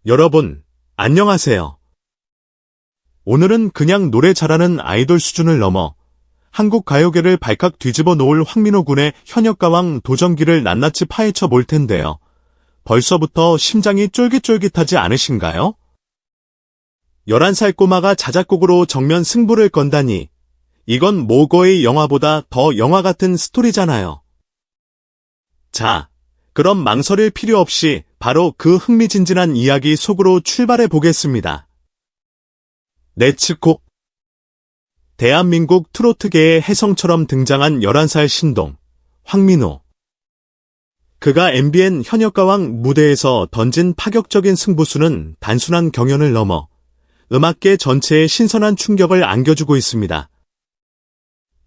여러분, 안녕하세요. 오늘은 그냥 노래 잘하는 아이돌 수준을 넘어 한국 가요계를 발칵 뒤집어 놓을 황민호 군의 현역가왕 도전기를 낱낱이 파헤쳐 볼 텐데요. 벌써부터 심장이 쫄깃쫄깃하지 않으신가요? 11살 꼬마가 자작곡으로 정면 승부를 건다니, 이건 모거의 영화보다 더 영화 같은 스토리잖아요. 자, 그럼 망설일 필요 없이 바로 그 흥미진진한 이야기 속으로 출발해 보겠습니다. 렛츠고! 대한민국 트로트계의 혜성처럼 등장한 11살 신동, 황민호. 그가 MBN 현역가왕 무대에서 던진 파격적인 승부수는 단순한 경연을 넘어 음악계 전체에 신선한 충격을 안겨주고 있습니다.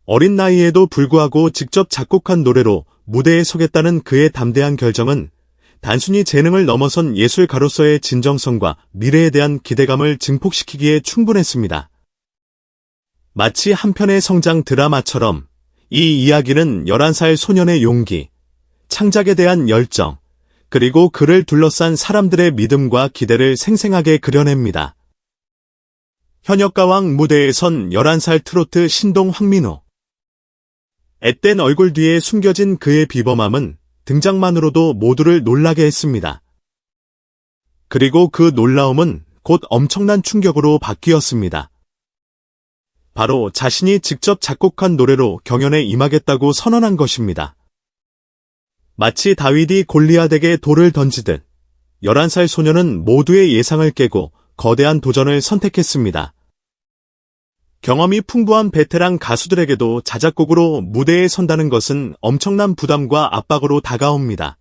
어린 나이에도 불구하고 직접 작곡한 노래로 무대에 서겠다는 그의 담대한 결정은 단순히 재능을 넘어선 예술가로서의 진정성과 미래에 대한 기대감을 증폭시키기에 충분했습니다. 마치 한 편의 성장 드라마처럼 이 이야기는 11살 소년의 용기, 창작에 대한 열정, 그리고 그를 둘러싼 사람들의 믿음과 기대를 생생하게 그려냅니다. 현역가왕 무대에 선 11살 트로트 신동 황민호. 앳된 얼굴 뒤에 숨겨진 그의 비범함은 등장만으로도 모두를 놀라게 했습니다. 그리고 그 놀라움은 곧 엄청난 충격으로 바뀌었습니다. 바로 자신이 직접 작곡한 노래로 경연에 임하겠다고 선언한 것입니다. 마치 다윗이 골리앗에게 돌을 던지듯 11살 소녀는 모두의 예상을 깨고 거대한 도전을 선택했습니다. 경험이 풍부한 베테랑 가수들에게도 자작곡으로 무대에 선다는 것은 엄청난 부담과 압박으로 다가옵니다.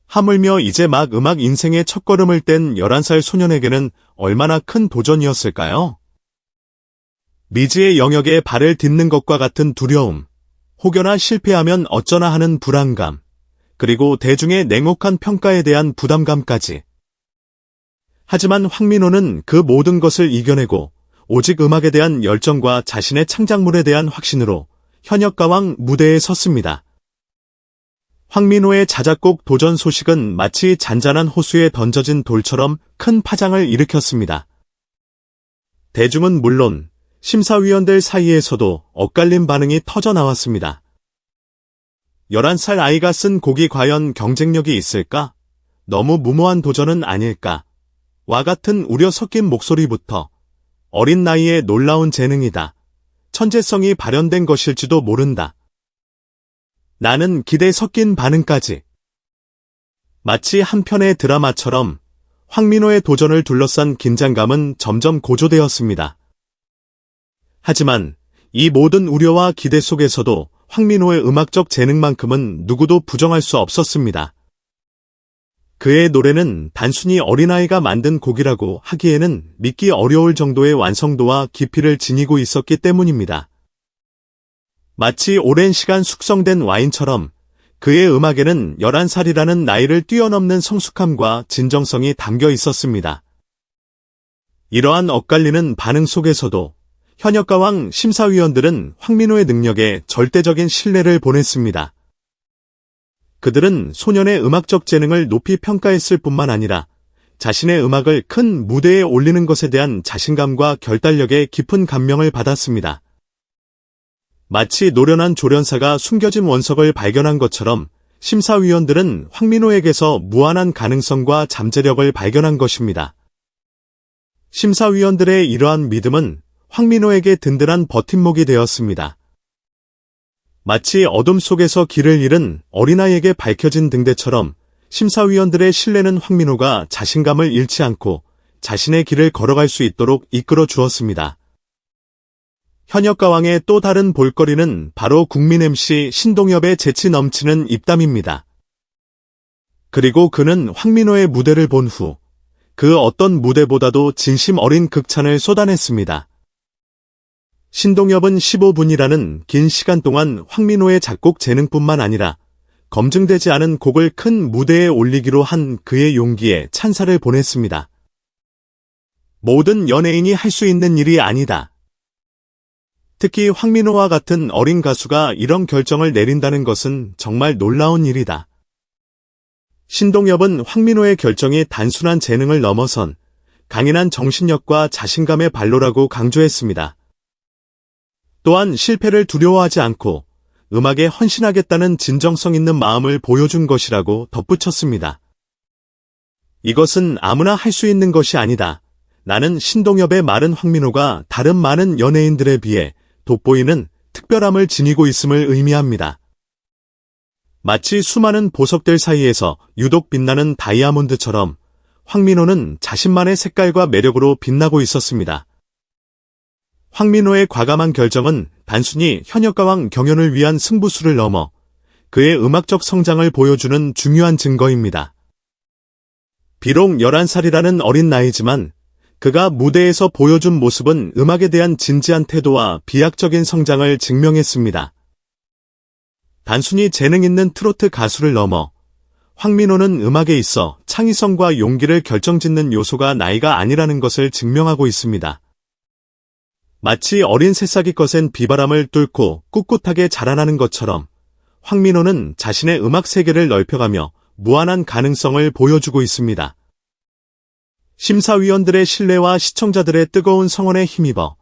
하물며 이제 막 음악 인생의 첫걸음을 뗀 11살 소년에게는 얼마나 큰 도전이었을까요? 미지의 영역에 발을 딛는 것과 같은 두려움, 혹여나 실패하면 어쩌나 하는 불안감, 그리고 대중의 냉혹한 평가에 대한 부담감까지. 하지만 황민호는 그 모든 것을 이겨내고 오직 음악에 대한 열정과 자신의 창작물에 대한 확신으로 현역가왕 무대에 섰습니다. 황민호의 자작곡 도전 소식은 마치 잔잔한 호수에 던져진 돌처럼 큰 파장을 일으켰습니다. 대중은 물론 심사위원들 사이에서도 엇갈린 반응이 터져 나왔습니다. 11살 아이가 쓴 곡이 과연 경쟁력이 있을까? 너무 무모한 도전은 아닐까? 와 같은 우려 섞인 목소리부터 어린 나이에 놀라운 재능이다. 천재성이 발현된 것일지도 모른다. 나는 기대 섞인 반응까지. 마치 한 편의 드라마처럼 황민호의 도전을 둘러싼 긴장감은 점점 고조되었습니다. 하지만 이 모든 우려와 기대 속에서도 황민호의 음악적 재능만큼은 누구도 부정할 수 없었습니다. 그의 노래는 단순히 어린아이가 만든 곡이라고 하기에는 믿기 어려울 정도의 완성도와 깊이를 지니고 있었기 때문입니다. 마치 오랜 시간 숙성된 와인처럼 그의 음악에는 11살이라는 나이를 뛰어넘는 성숙함과 진정성이 담겨 있었습니다. 이러한 엇갈리는 반응 속에서도 현역가왕 심사위원들은 황민호의 능력에 절대적인 신뢰를 보냈습니다. 그들은 소년의 음악적 재능을 높이 평가했을 뿐만 아니라 자신의 음악을 큰 무대에 올리는 것에 대한 자신감과 결단력에 깊은 감명을 받았습니다. 마치 노련한 조련사가 숨겨진 원석을 발견한 것처럼 심사위원들은 황민호에게서 무한한 가능성과 잠재력을 발견한 것입니다. 심사위원들의 이러한 믿음은 황민호에게 든든한 버팀목이 되었습니다. 마치 어둠 속에서 길을 잃은 어린아이에게 밝혀진 등대처럼 심사위원들의 신뢰는 황민호가 자신감을 잃지 않고 자신의 길을 걸어갈 수 있도록 이끌어 주었습니다. 현역가왕의 또 다른 볼거리는 바로 국민 MC 신동엽의 재치 넘치는 입담입니다. 그리고 그는 황민호의 무대를 본 후 그 어떤 무대보다도 진심 어린 극찬을 쏟아냈습니다. 신동엽은 15분이라는 긴 시간 동안 황민호의 작곡 재능뿐만 아니라 검증되지 않은 곡을 큰 무대에 올리기로 한 그의 용기에 찬사를 보냈습니다. 모든 연예인이 할 수 있는 일이 아니다. 특히 황민호와 같은 어린 가수가 이런 결정을 내린다는 것은 정말 놀라운 일이다. 신동엽은 황민호의 결정이 단순한 재능을 넘어선 강인한 정신력과 자신감의 발로라고 강조했습니다. 또한 실패를 두려워하지 않고 음악에 헌신하겠다는 진정성 있는 마음을 보여준 것이라고 덧붙였습니다. 이것은 아무나 할 수 있는 것이 아니다. 나는 신동엽의 말은 황민호가 다른 많은 연예인들에 비해 돋보이는 특별함을 지니고 있음을 의미합니다. 마치 수많은 보석들 사이에서 유독 빛나는 다이아몬드처럼 황민호는 자신만의 색깔과 매력으로 빛나고 있었습니다. 황민호의 과감한 결정은 단순히 현역가왕 경연을 위한 승부수를 넘어 그의 음악적 성장을 보여주는 중요한 증거입니다. 비록 11살이라는 어린 나이지만 그가 무대에서 보여준 모습은 음악에 대한 진지한 태도와 비약적인 성장을 증명했습니다. 단순히 재능 있는 트로트 가수를 넘어 황민호는 음악에 있어 창의성과 용기를 결정짓는 요소가 나이가 아니라는 것을 증명하고 있습니다. 마치 어린 새싹이 거센 비바람을 뚫고 꿋꿋하게 자라나는 것처럼 황민호는 자신의 음악 세계를 넓혀가며 무한한 가능성을 보여주고 있습니다. 심사위원들의 신뢰와 시청자들의 뜨거운 성원에 힘입어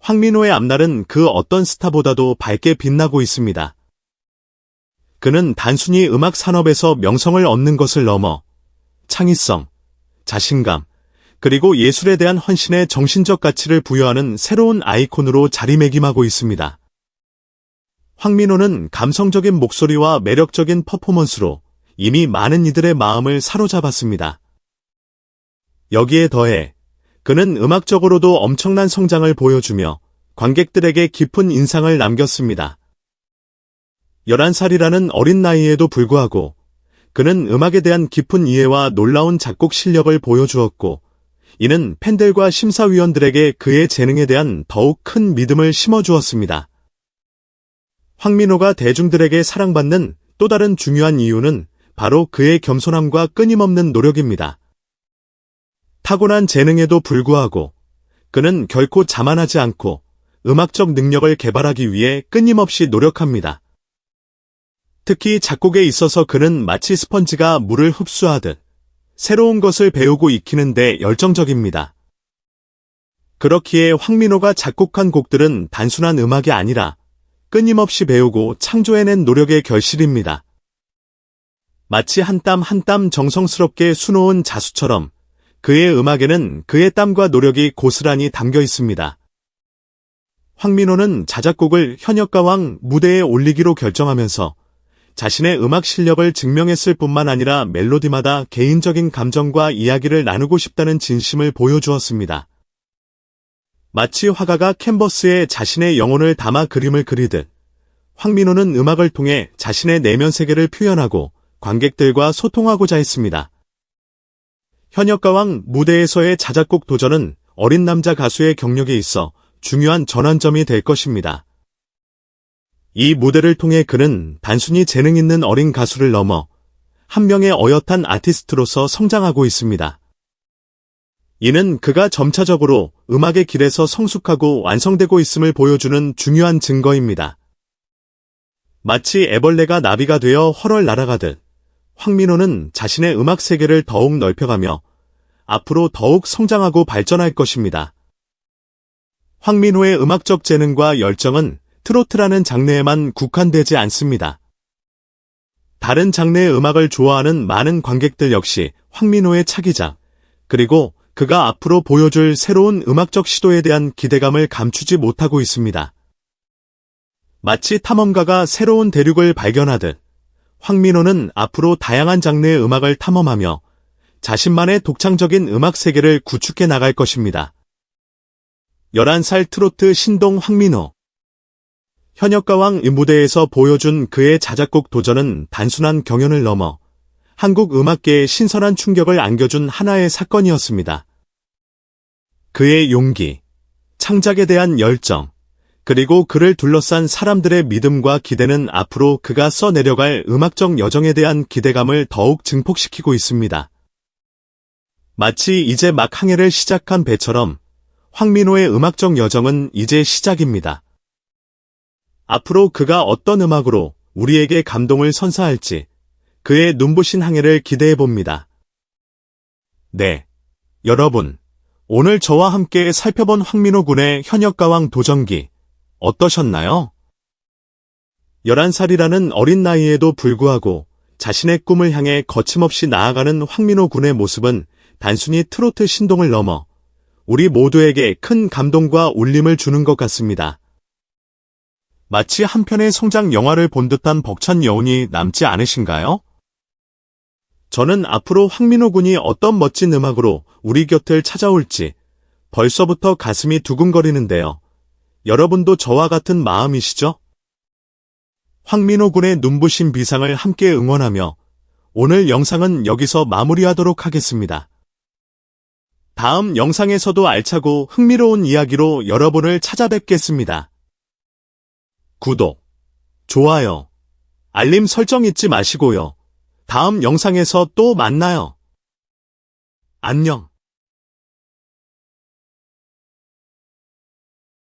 황민호의 앞날은 그 어떤 스타보다도 밝게 빛나고 있습니다. 그는 단순히 음악 산업에서 명성을 얻는 것을 넘어 창의성, 자신감, 그리고 예술에 대한 헌신의 정신적 가치를 부여하는 새로운 아이콘으로 자리매김하고 있습니다. 황민호는 감성적인 목소리와 매력적인 퍼포먼스로 이미 많은 이들의 마음을 사로잡았습니다. 여기에 더해 그는 음악적으로도 엄청난 성장을 보여주며 관객들에게 깊은 인상을 남겼습니다. 11살이라는 어린 나이에도 불구하고 그는 음악에 대한 깊은 이해와 놀라운 작곡 실력을 보여주었고, 이는 팬들과 심사위원들에게 그의 재능에 대한 더욱 큰 믿음을 심어주었습니다. 황민호가 대중들에게 사랑받는 또 다른 중요한 이유는 바로 그의 겸손함과 끊임없는 노력입니다. 타고난 재능에도 불구하고 그는 결코 자만하지 않고 음악적 능력을 개발하기 위해 끊임없이 노력합니다. 특히 작곡에 있어서 그는 마치 스펀지가 물을 흡수하듯 새로운 것을 배우고 익히는 데 열정적입니다. 그렇기에 황민호가 작곡한 곡들은 단순한 음악이 아니라 끊임없이 배우고 창조해낸 노력의 결실입니다. 마치 한 땀 한 땀 정성스럽게 수놓은 자수처럼 그의 음악에는 그의 땀과 노력이 고스란히 담겨 있습니다. 황민호는 자작곡을 현역가왕 무대에 올리기로 결정하면서 자신의 음악 실력을 증명했을 뿐만 아니라 멜로디마다 개인적인 감정과 이야기를 나누고 싶다는 진심을 보여주었습니다. 마치 화가가 캔버스에 자신의 영혼을 담아 그림을 그리듯 황민호는 음악을 통해 자신의 내면 세계를 표현하고 관객들과 소통하고자 했습니다. 현역가왕 무대에서의 자작곡 도전은 어린 남자 가수의 경력에 있어 중요한 전환점이 될 것입니다. 이 무대를 통해 그는 단순히 재능 있는 어린 가수를 넘어 한 명의 어엿한 아티스트로서 성장하고 있습니다. 이는 그가 점차적으로 음악의 길에서 성숙하고 완성되고 있음을 보여주는 중요한 증거입니다. 마치 애벌레가 나비가 되어 헐헐 날아가듯 황민호는 자신의 음악 세계를 더욱 넓혀가며 앞으로 더욱 성장하고 발전할 것입니다. 황민호의 음악적 재능과 열정은 트로트라는 장르에만 국한되지 않습니다. 다른 장르의 음악을 좋아하는 많은 관객들 역시 황민호의 차기작, 그리고 그가 앞으로 보여줄 새로운 음악적 시도에 대한 기대감을 감추지 못하고 있습니다. 마치 탐험가가 새로운 대륙을 발견하듯 황민호는 앞으로 다양한 장르의 음악을 탐험하며 자신만의 독창적인 음악 세계를 구축해 나갈 것입니다. 11살 트로트 신동 황민호. 현역가왕 무대에서 보여준 그의 자작곡 도전은 단순한 경연을 넘어 한국 음악계에 신선한 충격을 안겨준 하나의 사건이었습니다. 그의 용기, 창작에 대한 열정, 그리고 그를 둘러싼 사람들의 믿음과 기대는 앞으로 그가 써내려갈 음악적 여정에 대한 기대감을 더욱 증폭시키고 있습니다. 마치 이제 막 항해를 시작한 배처럼 황민호의 음악적 여정은 이제 시작입니다. 앞으로 그가 어떤 음악으로 우리에게 감동을 선사할지, 그의 눈부신 항해를 기대해봅니다. 네, 여러분, 오늘 저와 함께 살펴본 황민호 군의 현역가왕 도전기 어떠셨나요? 11살이라는 어린 나이에도 불구하고 자신의 꿈을 향해 거침없이 나아가는 황민호 군의 모습은 단순히 트로트 신동을 넘어 우리 모두에게 큰 감동과 울림을 주는 것 같습니다. 마치 한 편의 성장 영화를 본 듯한 벅찬 여운이 남지 않으신가요? 저는 앞으로 황민호 군이 어떤 멋진 음악으로 우리 곁을 찾아올지 벌써부터 가슴이 두근거리는데요. 여러분도 저와 같은 마음이시죠? 황민호 군의 눈부신 비상을 함께 응원하며 오늘 영상은 여기서 마무리하도록 하겠습니다. 다음 영상에서도 알차고 흥미로운 이야기로 여러분을 찾아뵙겠습니다. 구독, 좋아요, 알림 설정 잊지 마시고요. 다음 영상에서 또 만나요. 안녕.